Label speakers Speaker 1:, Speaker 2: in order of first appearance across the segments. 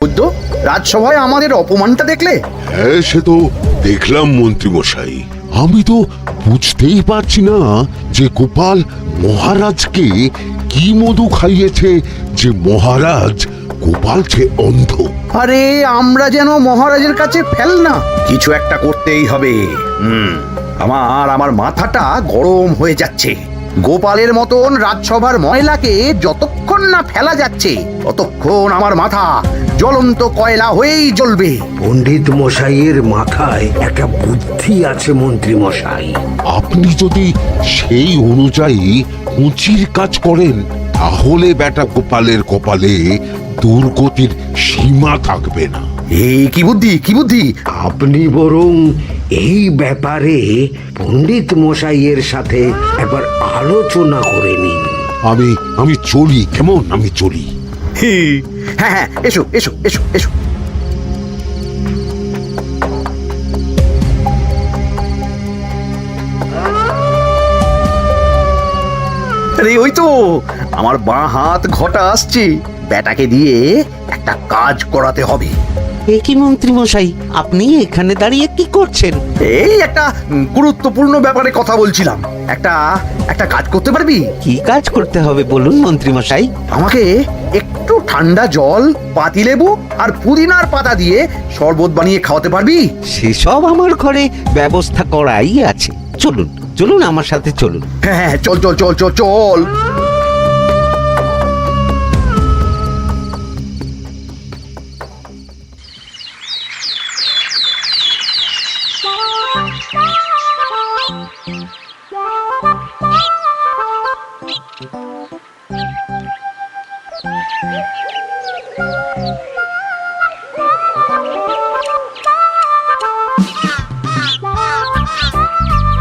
Speaker 1: বুদ্ধ, রাজসভায় আমাদের অপমানটা দেখলে?
Speaker 2: হ্যাঁ, সে তো দেখলাম মন্ত্রী মশাই। আমি তো বুঝতেই পারছি না যে গোপাল মহারাজকে কি মধু খাইয়েছে যে মহারাজ গোপাল যে অন্ধ।
Speaker 1: আরে আমরা যেন মহারাজের কাছে ফেল না, কিছু একটা করতেই হবে। আমার মাথাটা গরম হয়ে যাচ্ছে। গোপালের মতন রাজসভার ময়লাকে যতক্ষণ না ফেলা যাচ্ছে ততক্ষণ আমার মাথা জ্বলন্ত কয়লা হয়েই জ্বলবে।
Speaker 3: পণ্ডিত মশাইয়ের মাথায় একটা বুদ্ধি আছে মন্ত্রী মশাই।
Speaker 2: আপনি যদি সেই অনুযায়ী উঁচির কাজ করেন তাহলে বেটা গোপালের কপালে দুর্গতির সীমা থাকবে না।
Speaker 1: এই কি বুদ্ধি, কি বুদ্ধি?
Speaker 3: আপনি বরং এই ব্যাপারে পণ্ডিত মশাইয়ের সাথে একবার আলোচনা করে নিন।
Speaker 2: আমি চলি, কেমন? আমি চলি।
Speaker 1: হ্যাঁ হ্যাঁ, এসো এসো এসো এসো। আরে ওই তো আমার বাঁ হাত ঘটা আসছে, ব্যাটাকে দিয়ে একটা কাজ করাতে হবে।
Speaker 4: এ কি মন্ত্রী মশাই, আপনি এখানে দাঁড়িয়ে কি করছেন?
Speaker 1: এই একটা গুরুত্বপূর্ণ ব্যাপারে কথা বলছিলাম। একটা কাজ করতে পারবি?
Speaker 4: কি কাজ করতে হবে বলুন মন্ত্রী মশাই।
Speaker 1: আমাকে একটু ঠান্ডা জল, পাতিলেবু আর পুদিনার পাতা দিয়ে শরবত বানিয়ে খাওয়াতে পারবি?
Speaker 4: সেসব আমার ঘরে ব্যবস্থা করাই আছে। চলুন চলুন, আমার সাথে চলুন।
Speaker 1: হ্যাঁ হ্যাঁ, চল চল চল চল চল।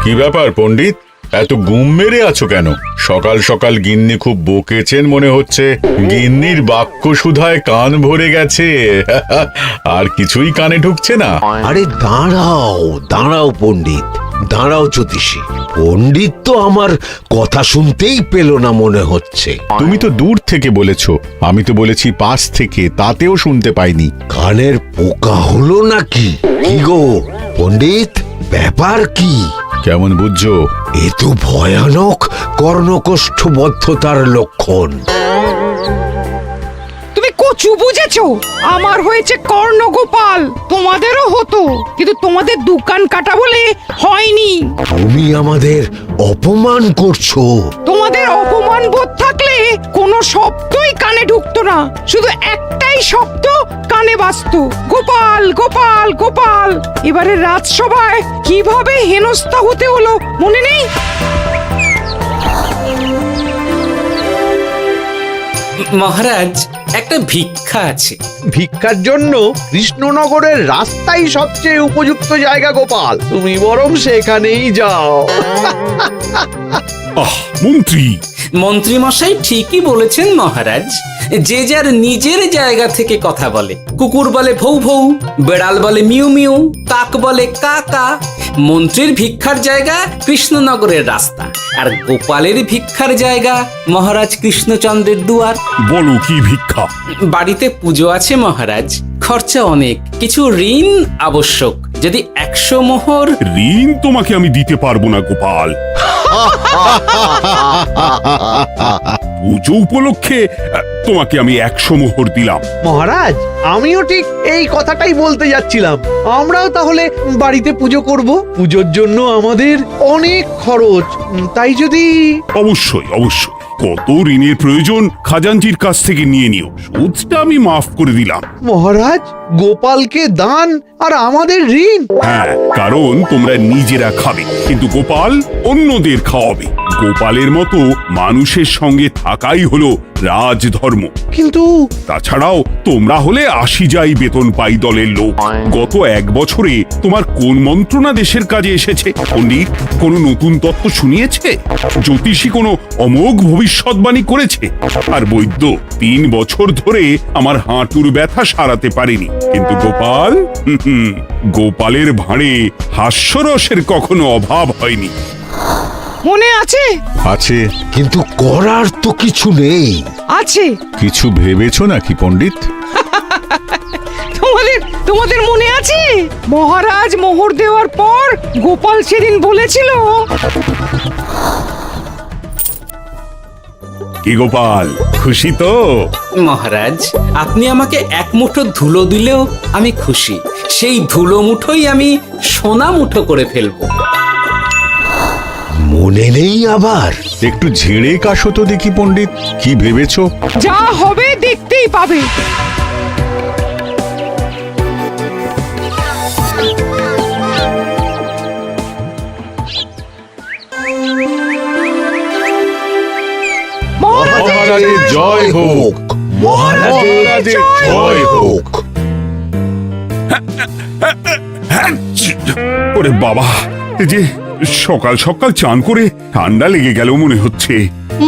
Speaker 5: কি ব্যাপার পণ্ডিত, এত গুম মেরে আছো কেন? সকাল সকাল গিন্নি খুব বকেছেন মনে হচ্ছে। গিন্নির বাক্য সুধায় কান ভরে গেছে, আর কিছুই কানে ঢুকছে না।
Speaker 3: আরে দাঁড়াও দাঁড়াও পণ্ডিত, দাঁড়াও জ্যোতিষী। পণ্ডিত তো আমার কথা শুনতেই পেল না মনে হচ্ছে।
Speaker 5: তুমি তো দূর থেকে বলেছো, আমি তো বলেছি পাশ থেকে, তাতেও শুনতে পাইনি।
Speaker 3: কানের পোকা হলো নাকি? কি গো পণ্ডিত, ব্যাপার কি?
Speaker 5: কেমন বুঝছো?
Speaker 3: এ তো ভয়ানক কর্ণকোষ্ঠবদ্ধতার লক্ষণ।
Speaker 6: তুমি কচু বুঝেছো? আমার হয়েছে কর্ণগোপাল, তোমাদেরও হতো, কিন্তু তোমাদের দোকান কাটা বলে হয়নি।
Speaker 3: তুমি আমাদের অপমান করছো।
Speaker 6: তোমাদের অপমান বোধ থাকলে কোনো শব্দই কানে ঢুকতো না, শুধু একটাই শব্দ কানে বাজতো, গোপাল গোপাল গোপাল। এবারে রাজসভায় কিভাবে হেনস্থা হতে হলো মনে নেই?
Speaker 7: মহারাজ, একটা ভিক্ষা আছে।
Speaker 8: ভিক্ষার জন্য কৃষ্ণনগরের রাস্তাই সবচেয়ে উপযুক্ত জায়গা গোপাল, তুমি বরং সেখানেই যাও।
Speaker 5: মন্ত্রী,
Speaker 7: মন্ত্রী মশাই ঠিকই বলেছেন মহারাজ। যে যার নিজের জায়গা থেকে কথা বলে। কুকুর বলে ভৌ ভৌ, বেড়াল বলে মিউ মিউ, কাক বলে কা কা। মন্ত্রীর ভিক্ষার জায়গা কৃষ্ণনগরের রাস্তা, আর গোপালের ভিক্ষার জায়গা মহারাজ কৃষ্ণচন্দ্রের দুয়ার।
Speaker 5: বলো কি ভিক্ষা?
Speaker 7: বাড়িতে পুজো আছে মহারাজ, খরচা অনেক, কিছু ঋণ আবশ্যক। যদি 100 মোহর।
Speaker 5: ঋণ তোমাকে আমি দিতে পারবো না গোপাল। পুজো উপলক্ষে তোমাকে আমি 100 মোহর দিলাম।
Speaker 8: মহারাজ, আমিও ঠিক এই কথাটাই বলতে যাচ্ছিলাম। আমরাও তাহলে বাড়িতে পুজো করব। পুজোর জন্য আমাদের অনেক খরচ, তাই যদি।
Speaker 5: অবশ্যই অবশ্যই, কত ঋণের প্রয়োজন খাজাঞ্চির কাছ থেকে নিয়ে নিও, সুদটা আমি মাফ করে দিলাম।
Speaker 8: মহারাজ, গোপালকে দান আর আমাদের ঋণ?
Speaker 5: হ্যাঁ, কারণ তোমরা নিজেরা খাবে, কিন্তু গোপাল অন্যদের খাওয়াবে। গোপালের মতো মানুষের সঙ্গে থাকাই হলো রাজধর্ম।
Speaker 8: কিন্তু
Speaker 5: তাছাড়াও তোমরা হলে 80 যাই বেতন পাই দলের লোক। গত 1 বছরে তোমার কোন মন্ত্রণা দেশের কাজে এসেছে? পণ্ডিত কোনো নতুন তত্ত্ব শুনিয়েছে? জ্যোতিষী কোনো অমোঘ ভবিষ্যৎবাণী করেছে? আর বৈদ্য 3 বছর ধরে আমার হাঁটুর ব্যথা সারাতে পারেনি। কিন্তু গোপাল, গোপালের ভাঁড়ে হাস্যরসের কখনো অভাব হয়নি।
Speaker 6: মনে আছে?
Speaker 9: আছে।
Speaker 3: কিন্তু করার তো কিছু নেই।
Speaker 6: আছে।
Speaker 9: কিছু ভেবেছো নাকি পণ্ডিত?
Speaker 6: তোমাদের মনে আছে মহারাজ মোহর দেওয়ার পর গোপাল সেদিন বলেছিল,
Speaker 5: কি গোপাল, খুশি তো?
Speaker 7: মহারাজ, আপনি আমাকে এক মুঠো ধুলো দিলেও আমি খুশি। সেই ধুলো মুঠোই আমি সোনা মুঠো করে ফেলবো।
Speaker 3: মনে নেই আবার?
Speaker 9: একটু ঝেড়ে কাশো তো দেখি পণ্ডিত, কি ভেবেছো?
Speaker 6: যা হবে দেখতেই পাবে।
Speaker 9: মহারাজের জয় হোক, মহারাজের জয় হোক।
Speaker 5: ওরে বাবা, এই যে সকাল সকাল চান করে ঠান্ডা লেগে গেল মনে হচ্ছে।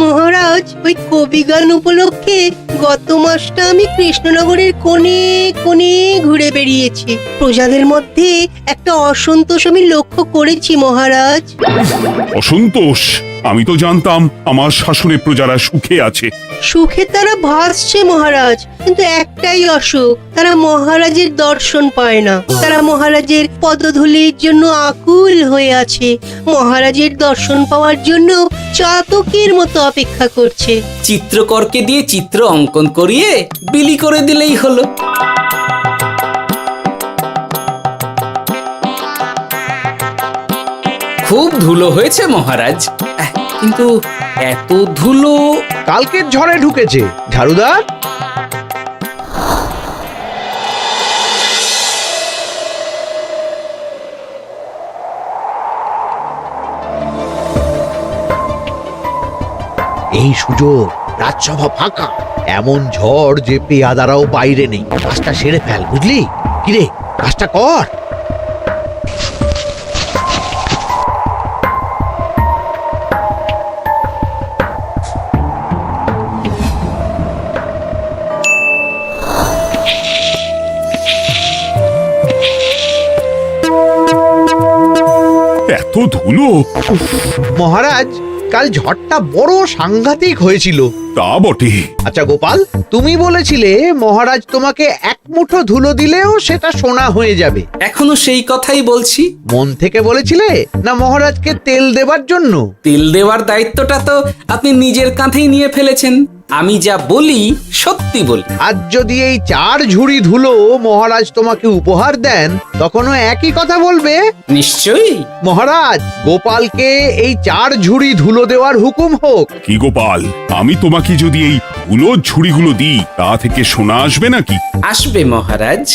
Speaker 10: মহারাজ, ওই কবি গান উপলক্ষে গত মাসটা আমি কৃষ্ণনগরের কোণে কোণে ঘুরে বেরিয়েছি। প্রজাদের মধ্যে একটা অসন্তোষ আমি লক্ষ্য করেছি মহারাজ।
Speaker 5: অসন্তোষ? আমি তো জানতাম আমার শাসনে প্রজারা সুখে আছে।
Speaker 10: সুখে তারা ভাসছে মহারাজ, কিন্তু একটাই অসুখ, তারা মহারাজের দর্শন পায় না। তারা মহারাজের পদধূলির জন্য আকুল হয়ে আছে, মহারাজের দর্শন পাওয়ার জন্য চাতকের মতো অপেক্ষা করছে।
Speaker 7: চিত্রকরকে দিয়ে চিত্র অঙ্কন করিয়ে বিলি করে দিলেই হলো। খুব ধুলো হয়েছে মহারাজ, কিন্তু এত ধুলো।
Speaker 8: কালকের ঝড়ে ঢুকেছে। ঝাড়ুদার, এই সুযোগ, রাজসভা ফাঁকা, এমন ঝড় যে পেয়াদারাও বাইরে নেই। কাজটা সেরে ফেল, বুঝলি? কিরে, কাজটা কর।
Speaker 5: এত ধুলো!
Speaker 8: মহারাজ, কাল ঝড়টা বড় সাংঘাতিক হয়েছিল।
Speaker 5: তা বটে।
Speaker 8: আচ্ছা গোপাল, তুমি বলেছিলে মহারাজ তোমাকে এক মুঠো ধুলো দিলেও সেটা সোনা হয়ে যাবে।
Speaker 7: এখনো সেই কথাই বলছি।
Speaker 8: মন থেকে বলেছিলে না মহারাজকে তেল দেবার জন্য?
Speaker 7: তেল দেওয়ার দায়িত্বটা তো আপনি নিজের কাঁধেই নিয়ে ফেলেছেন। আমি যা বলি সত্যি বলি।
Speaker 8: আজ যদি এই 4 ঝুড়ি ধুলো মহারাজ তোমাকে উপহার দেন, তখনও একই কথা বলবে?
Speaker 7: নিশ্চয়ই।
Speaker 8: মহারাজ, গোপালকে এই 4 ঝুড়ি ধুলো দেওয়ার হুকুম হোক।
Speaker 5: কি গোপাল, আমি তোমাকে যদি এই ধুলো ঝুড়িগুলো দিই, তা থেকে সোনা আসবে নাকি?
Speaker 7: আসবে মহারাজ,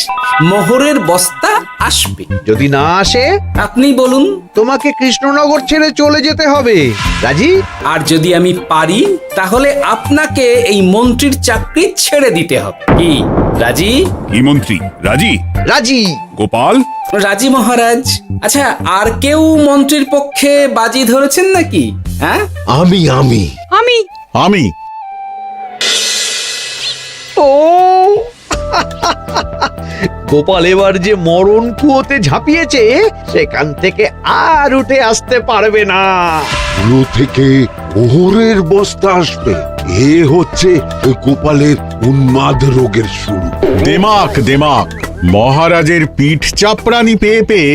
Speaker 7: মোহরের বস্তা আসবে।
Speaker 8: যদি না আসে,
Speaker 7: আপনি বলুন।
Speaker 8: তোমাকে কৃষ্ণনগর ছেড়ে চলে যেতে হবে। রাজি?
Speaker 7: আর যদি আমি পারি, তাহলে আপনাকে এই মন্ত্রীর চাকরি ছেড়ে দিতে হবে। কি রাজি?
Speaker 5: কি মন্ত্রী, রাজি?
Speaker 8: রাজি।
Speaker 5: গোপাল?
Speaker 7: রাজি মহারাজ। আচ্ছা, আর কেউ মন্ত্রীর পক্ষে বাজি ধরেছেন নাকি? হ্যাঁ,
Speaker 3: আমি
Speaker 6: আমি
Speaker 9: আমি
Speaker 8: ও গোপাল এবার যে মরণ কুয়োতে ঝাঁপিয়েছে, সেখান থেকে আর উঠে আসতে পারবে না।
Speaker 2: ধুলো থেকে মোহরের বস্তা আসবে, এ হচ্ছে গোপালের উন্মাদ রোগের শুরু।
Speaker 9: দেমাক দেমাক, মহারাজের পিঠ চাপড়ানি পেয়ে পেয়ে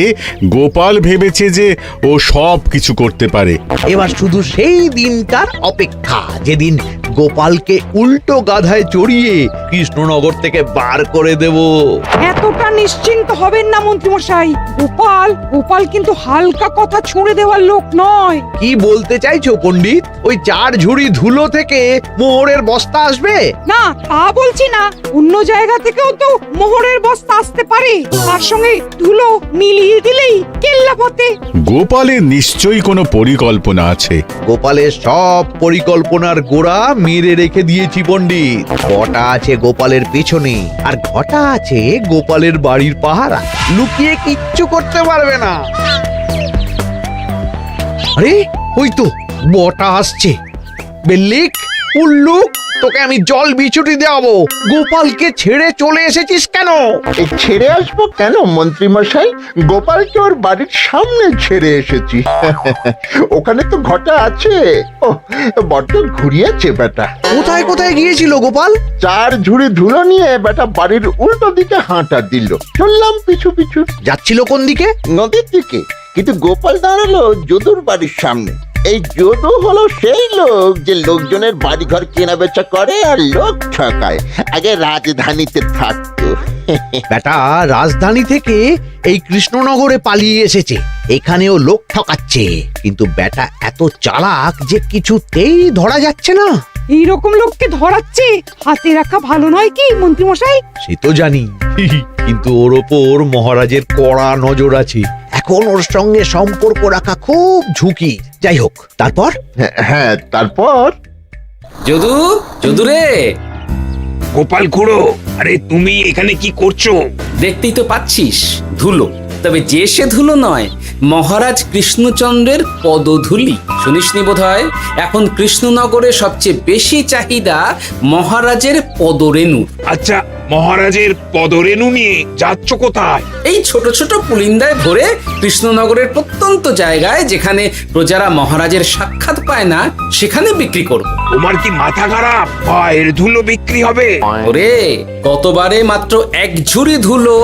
Speaker 9: গোপাল ভেবেছে যে ও সব কিছু করতে পারে।
Speaker 8: এবার শুধু সেই দিনটার অপেক্ষা, যেদিন গোপালকে উল্টো গাধায় চড়িয়ে কৃষ্ণনগর থেকে বার করে দেব।
Speaker 6: এতটা নিশ্চিন্ত হবেন না মন্ত্রীমশাই। গোপাল কিন্তু হালকা কথা ছুঁড়ে দেওয়ার লোক নয়।
Speaker 8: কি বলতে চাইছো পণ্ডিত? ওই 4 ঝুড়ি ধুলো থেকে মোহরের বস্তা আসবে?
Speaker 6: না, তা বলছি না। অন্য জায়গা থেকেও তো মোহরের বস্তা আসতে পারে। তার সঙ্গে ধুলো মিলিয়ে দিলেই কেল্লা ফতে।
Speaker 9: গোপালের নিশ্চয়ই কোনো পরিকল্পনা আছে।
Speaker 8: গোপালের সব পরিকল্পনার গোড়া মেরে রেখে দিয়েছি পণ্ডিত। ঘটা আছে গোপালের পেছনে, আর ঘটা আছে গোপালের বাড়ির পাহারা। লুকিয়ে কিচ্ছু করতে পারবে না। আরে ওই তো বটা আসছে। বেল্লিক, উল্লুক, তোকে আমি জল বিছুটি দেওয়াবো। গোপালকে ছেড়ে চলে এসেছিস কেন?
Speaker 11: এই ছেড়ে আসবো কেন মন্ত্রী মশাই? গোপালকে ওর বাড়ির সামনে ছেড়ে এসেছি। ওখানে তো ঘটা আছে। ও বড্ড ঘুরিয়েছে বেটা।
Speaker 8: কোথায় কোথায় গিয়েছিল গোপাল?
Speaker 11: 4 ঝুড়ি ধুলো নিয়ে বেটা বাড়ির উল্টো দিকে হাঁটা দিল। চললাম পিছু পিছু
Speaker 8: যাচ্ছিল কোন দিকে?
Speaker 11: নদীর দিকে, কিন্তু গোপাল দাঁড়ালো যদুর বাড়ির সামনে। এই যদু হলো সেই লোক যে লোকজনের বাড়িঘর কেনা বেচা করে আর লোক ঠকায়। আগে রাজধানীতে থাকতো।
Speaker 8: বেটা রাজধানী থেকে এই কৃষ্ণনগরে পালিয়ে এসেছে, এখানেও লোক ঠকাচ্ছে। কিন্তু বেটা এত চালাক যে কিছুতেই ধরা যাচ্ছে না।
Speaker 6: এইরকম লোককে ধরাচ্ছে হাতে রাখা ভালো নয় কি মন্ত্রী মশাই?
Speaker 8: সে তো জানি, কিন্তু ওর ওপর মহারাজের কড়া নজর আছে। এখন ওর সঙ্গে সম্পর্ক রাখা খুব ঝুঁকি। যাই হোক, তারপর?
Speaker 11: হ্যাঁ তারপর
Speaker 7: যদু, যদু রে,
Speaker 3: গোপাল খুড়ো, আরে তুমি এখানে কি করছো?
Speaker 7: দেখতেই তো পাচ্ছিস ধুলো। তবে যে সে ধুলো নয়, মহারাজ কৃষ্ণচন্দ্রের পদধূলি। শুনিসনি বোধহয় এখন কৃষ্ণনগরে সবচেয়ে বেশি চাহিদা মহারাজের পদরেণু।
Speaker 3: আচ্ছা, মহারাজের পদরেণু নিয়ে যাচ্ছ কোথায়?
Speaker 7: এই ছোট ছোট পুলিন্দায় ভরে কৃষ্ণনগরের প্রত্যন্ত জায়গায় যেখানে প্রজারা মহারাজের সাক্ষাৎ পায় না সেখানে বিক্রি করব।
Speaker 3: তোমার কি মাথা খারাপ? পায়ের ধুলো বিক্রি হবে?
Speaker 7: ওরে, গতবারে মাত্র 1 ঝুড়ি ধুলো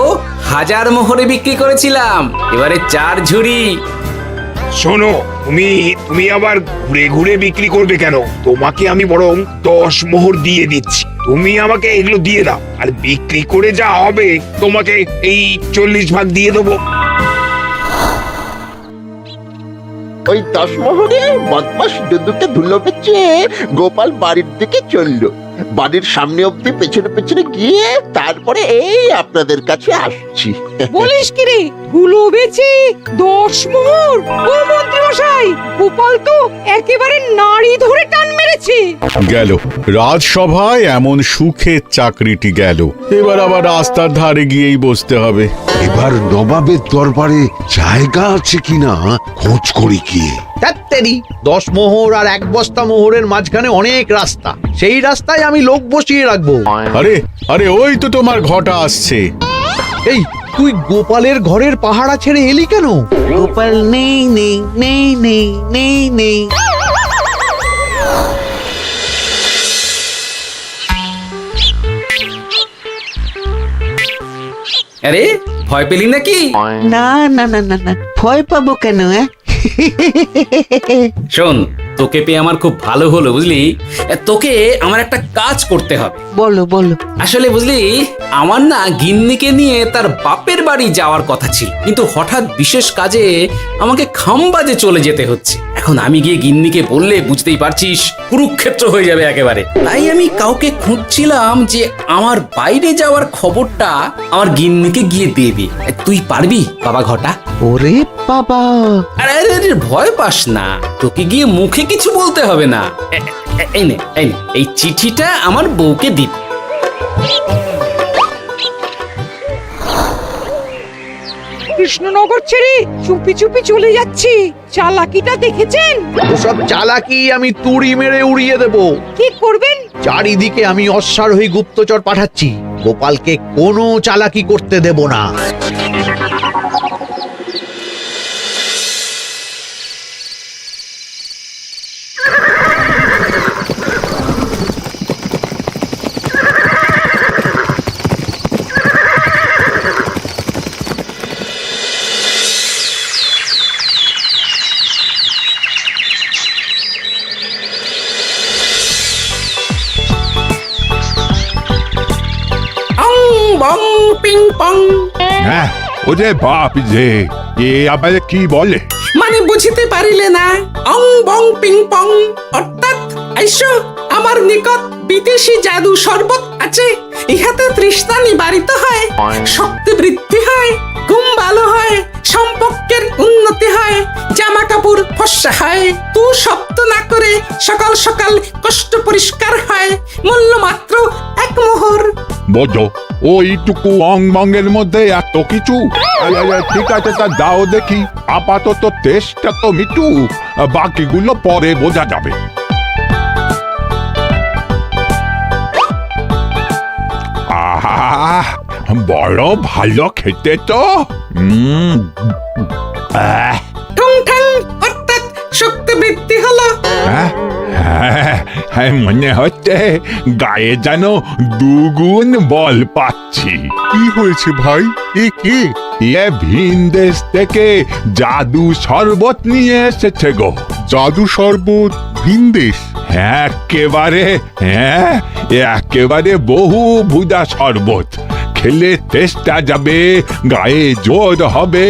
Speaker 7: 1000 মোহরে বিক্রি করেছিলাম, এবারে 4 ঝুড়ি।
Speaker 3: শোনো, তুমি আবার ঘুরে ঘুরে বিক্রি করবে কেন? তোমাকে আমি বরং 10 মোহর দিয়ে দিচ্ছি। তুমি আমাকে এগুলো দিয়ে দাও, আর বিক্রি করে যা হবে তোমাকে এই 40 ভাগ দিয়ে দেবো।
Speaker 11: ওই 10 মোহরে বদমাস যদুকে ধুলো বেচে গোপাল বাড়ির দিকে চললো। বাড়ির সামনে অব্দি পেছনে পেছনে গিয়ে তারপরে এই আপনাদের কাছে আসছি।
Speaker 6: বলিস কি রে, ধুলো বেচে 10 মোহর? ও মন্ত্রী মশাই, গোপাল তো একেবারে নাড়ি ধরে টান মেরেছে।
Speaker 9: গেল রাজসভায় এমন সুখের চাকরিটি গেল। এবার আবার রাস্তার ধারে গিয়েই বসতে হবে।
Speaker 2: এবার নবাবের দরবারে জায়গা আছে কিনা খোঁজ করি গিয়ে।
Speaker 8: তাত্তেরি 10 মোহর আর 1 বস্তা মোহরের মাঝখানে অনেক রাস্তা, সেই রাস্তায় আমি লোক বসিয়ে রাখবো।
Speaker 9: আরে আরে, ওই তো তোমার ঘটা আসছে।
Speaker 8: এই তুই গোপালের ঘরের পাহারা ছেড়ে এলি কেন?
Speaker 4: গোপাল নেই নেই নেই নেই নেই নেই।
Speaker 7: আরে, ভয় পেলি নাকি?
Speaker 4: না না না না না, ভয় পাবো কেন?
Speaker 7: শোন, তোকে পেয়ে আমার খুব ভালো হলো বুঝলি। তোকে আমার একটা কাজ করতে হবে।
Speaker 4: বলো বলো।
Speaker 7: আসলে বুঝলি, আমার না গিন্নিকে নিয়ে তার বাপের বাড়ি যাওয়ার কথা ছিল, কিন্তু হঠাৎ বিশেষ কাজে আমাকে খামবাজে চলে যেতে হচ্ছে। এখন আমি গিয়ে গিন্নিকে বললে বুঝতেই পারছিস কুরুক্ষেত্র হয়ে যাবে একেবারে। তাই আমি কাউকে খুঁজছিলাম যে আমার বাইরে যাওয়ার খবরটা আমার গিন্নিকে গিয়ে দেবে। তুই পারবি বাবা ঘটা?
Speaker 4: ওরে বাবা,
Speaker 7: আরে আরে আরে, ভয় পাস না, তোকে গিয়ে মুখে কিছু বলতে হবে না। এই নে, এই চিঠিটা আমার বউকে দিবি।
Speaker 6: কৃষ্ণনগর ছেড়ে চুপি চুপি চলে যাচ্ছি, চালাকিটা দেখেছেন?
Speaker 8: ওসব চালাকি আমি তুড়ি মেরে উড়িয়ে দেব।
Speaker 6: কি করবেন?
Speaker 8: চারিদিকে আমি অশ্বারোহী গুপ্তচর পাঠাচ্ছি, গোপালকে কোনো চালাকি করতে দেব না।
Speaker 7: বং পিং পং।
Speaker 5: হ্যাঁ, ওরে বাপ রে, এ আবার কি বলে?
Speaker 7: মানে বুঝিতে পারিলে না? অং বং পিং পং অর্থাৎ আইসো আমার নিকট বিদেশি জাদু শরবত আছে। ইহাতে তৃষ্ণা নিবারিত হয়, শক্তি বৃদ্ধি হয়, ঘুম ভালো হয়, সম্পর্কের উন্নতি হয়, জামা কাপড় ফর্সা হয়, তু শব্দ না করে সকাল সকাল কষ্ট পরিষ্কার হয়, মূল্য মাত্র 1 মোহর।
Speaker 5: বোঝো, ওইটুকু অং বঙ্গের মধ্যে এত কিছু? ঠিক আছে, তা দাও দেখি। আপাতত টেস্টটা তো মিটু, বাকিগুলো পরে বোঝা যাবে।
Speaker 9: বড় ভালো খেতে তো
Speaker 6: ঠং ঠং অর্থাৎ শক্তি বৃদ্ধি হলো।
Speaker 9: হ্যাঁ, মনে হচ্ছে গায়ে যেন দুগুণ বল পাচ্ছি। কি হয়েছে ভাই? এ কে? এ ভিন দেশ থেকে জাদু শরবত নিয়ে এসেছে গো। জাদু শরবত ভিন দেশ? একেবারে বহু ভুজা শরবত। খেলে তেষ্টা যাবে, গায়ে জোর হবে,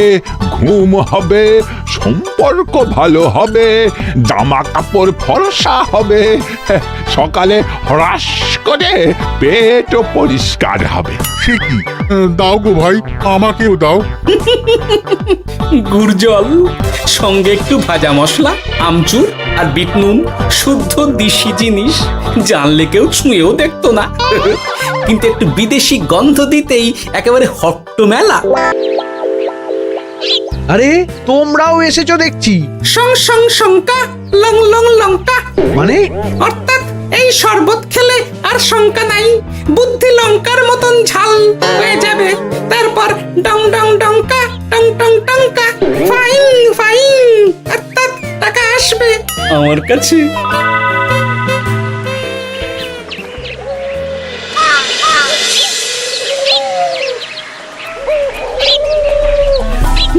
Speaker 9: ঘুম হবে, সম্পর্ক ভালো হবে, জামা কাপড় ফর্সা হবে, সকালে হ্রাস করে পেটও পরিষ্কার হবে। সে কি? দাও গো ভাই, আমাকেও দাও।
Speaker 7: গুড় জল, সঙ্গে একটু ভাজা মশলা, আমচুর আর বিট নুন, শুদ্ধ দেশি জিনিস। জানলে কেউ ছুঁয়েও দেখতো না, কিন্তু একটু বিদেশি গন্ধ দিতেই একেবারে হট্ট মেলা।
Speaker 8: আরে তোমরাও এসেছো দেখছি।
Speaker 6: সং সং শঙ্কা, লং লং লঙ্কা।
Speaker 8: মানে
Speaker 6: অর্থাৎ এই শরবত খেলে আর শঙ্কা নাই, বুদ্ধি লঙ্কার মতন ঝাল হয়ে যাবে। তারপর ডং ডং ডঙ্কা, টং টং টঙ্কা, ফাইন ফাইন, অর্থাৎ টাকা আসবে
Speaker 7: আমার কাছে।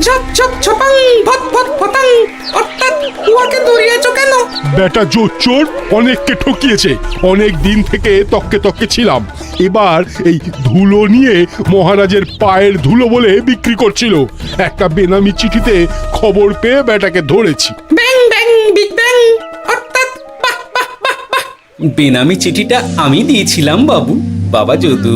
Speaker 6: ঝপ ঝপ ছপাং, ভট ভট ফটাং, অর্থাৎ উহাকে দৌড়িয়েছ কেন?
Speaker 5: বেটা জোচ্চোর অনেককে ঠকিয়েছে। অনেক দিন থেকে তককে তককে ছিলাম। এবার এই ধুলো নিয়ে মহারাজের পায়ের ধুলো বলে বিক্রি করছিল। একটা বেনামি চিঠিতে খবর পেয়ে বেটাকে ধরেছি।
Speaker 6: ব্যাং ব্যাং বিগ ব্যাং, অর্থাৎ বাহ বাহ বাহ বাহ।
Speaker 7: বেনামি চিঠিটা আমি দিয়েছিলাম বাবু। বাবা যদু,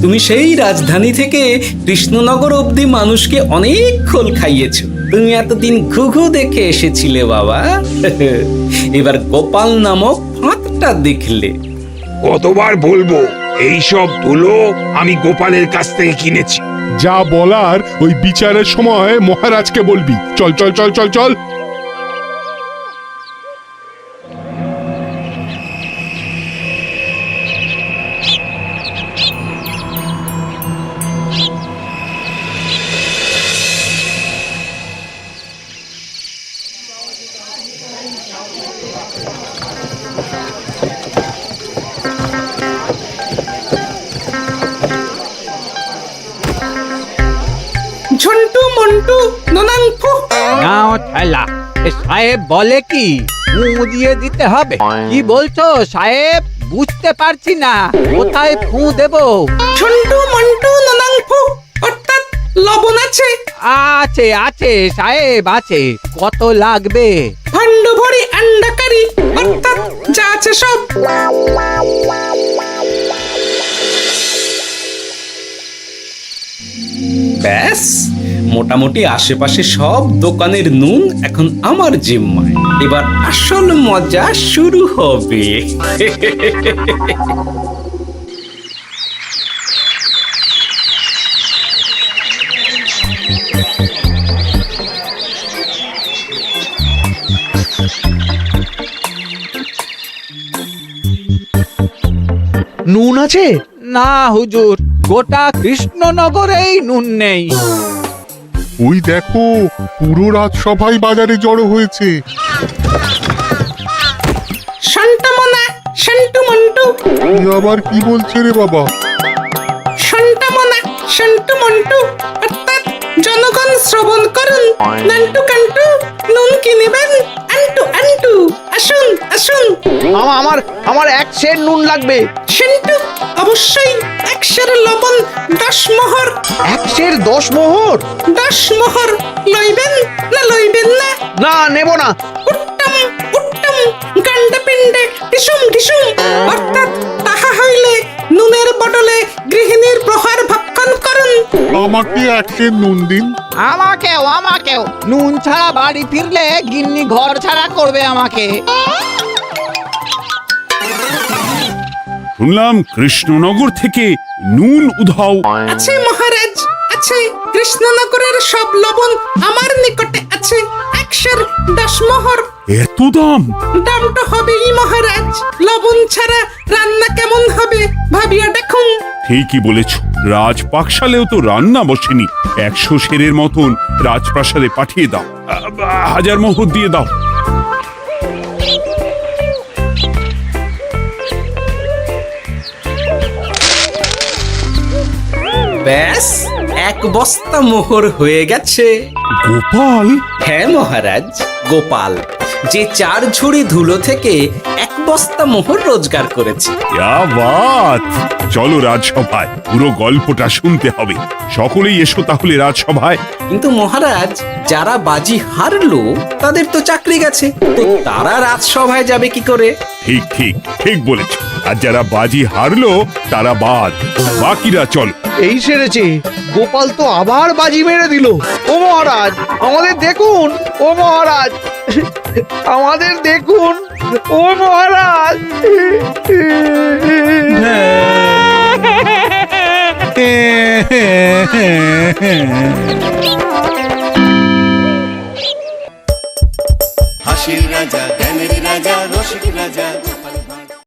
Speaker 7: তুমি সেই রাজধানী থেকে কৃষ্ণনগর অবধি মানুষকে অনেক খোল খাইয়েছো। তুমি এতদিন ঘুঘু দেখে এসেছিলে বাবা, এবার গোপাল নামক ফাঁদটা দেখলে।
Speaker 3: কতবার বলবো, এইসব ধুলো আমি গোপালের কাছ থেকে কিনেছি।
Speaker 5: যা বলার ওই বিচারের সময় মহারাজকে বলবি। চল চল চল চল চল।
Speaker 6: ঝন্টু মন্টু ননাংফু।
Speaker 12: নাও ঠেলা। সাহেব বলে কি ফু দিয়ে দিতে হবে? কি বলছো সাহেব? বুঝতে পারছি না, কোথায় ফু দেব?
Speaker 6: ঝন্টু মন্টু ননাংফু, অর্থাৎ লবণ আছে?
Speaker 12: আছে আছে সাহেব আছে। কত লাগবে?
Speaker 6: ভান্ড ভরি আন্ডাকারি, অর্থাৎ যা আছে সব।
Speaker 7: ব্যাস, মোটামুটি আশেপাশে সব দোকানের নুন এখন আমার জিম্মায়। এবার আসল মজা শুরু হবে।
Speaker 8: নুন আছে?
Speaker 12: না হুজুর, গোটা কৃষ্ণনগরেই নুন নেই।
Speaker 9: ওই দেখো, পুরো রাজসভাই বাজারে জড়ো হয়েছে।
Speaker 6: শান্তামনা, শান্টু মন্টু।
Speaker 9: আবার কি বলছে রে বাবা?
Speaker 6: শান্তামনা, শান্টু মন্টু, অর্থাৎ জনগণ শ্রবণ করুন। নান্টু কান্টু, নুন কিনিবেন আন্টু আন্টু। আসুন আসুন।
Speaker 8: আমার আমার এক সের নুন লাগবে।
Speaker 6: সেন্টু, অবশ্যই 1 সের লবণ 10 মোহর।
Speaker 8: 1 সের 10 মোহর?
Speaker 6: 10 মোহর লইবেন না লইবেন না?
Speaker 8: না, নেব না।
Speaker 6: উত্তম উত্তম, গান্ডা পিণ্ডে টিসুম টিসুম, অর্থাৎ তাহা হইলে নুনের বদলে গৃহিণীর প্রহার ভক্ষণ করুন।
Speaker 9: আমাকে 1 সের নুন দিন।
Speaker 12: আমাকেও আমাকেও। নুন ছাড়া বাড়ি ফিরলে গিন্নি ঘর ছাড়া করবে আমাকে।
Speaker 5: শুনলাম কৃষ্ণনগর থেকে নুন উধাও।
Speaker 6: আছে মহারাজ আছে, কৃষ্ণনগরের সব লবণ আমার নিকটে আছে, 110 মোহর।
Speaker 5: এত দাম?
Speaker 6: দাম তো হবেই মহারাজ, লবণ ছাড়া রান্না কেমন হবে ভাবিয়া দেখুন।
Speaker 5: ঠিকই বলেছ, রাজপাকশালেও তো রান্না বসেনি। 100 সেরের মতন রাজপ্রাসাদে পাঠিয়ে দাও। 1000 মোহর দিয়ে দাও।
Speaker 7: ব্যাস 1 বস্তা মোহর হয়ে গেছে।
Speaker 5: গোপাল?
Speaker 7: হ্যাঁ মহারাজ, গোপাল, যে 4 ঝুড়ি ধুলো থেকে 1 বস্তা মোহর রোজগার করেছে।
Speaker 5: ইয়া বাত! চলো রাজসভায়, পুরো গল্পটা শুনতে হবে। সকলেই এসো তাহলে রাজসভায়।
Speaker 7: কিন্তু মহারাজ, যারা বাজি হারলো তাদের তো চাকরি গেছে, তো তারা রাজসভায় যাবে কি করে?
Speaker 5: ঠিক ঠিক ঠিক বলেছ। আর যারা বাজি হারলো তারা বাদ, বাকিরা চলো।
Speaker 8: এই সেরেছে, গোপাল তো আবার বাজি মেরে দিল। ও মহারাজ, আমাদের দেখুন। ও মহারাজ, আমাদের দেখুন। ও মহারাজ।
Speaker 13: হাসির রাজা, জ্ঞানের রাজা, রসিক রাজা।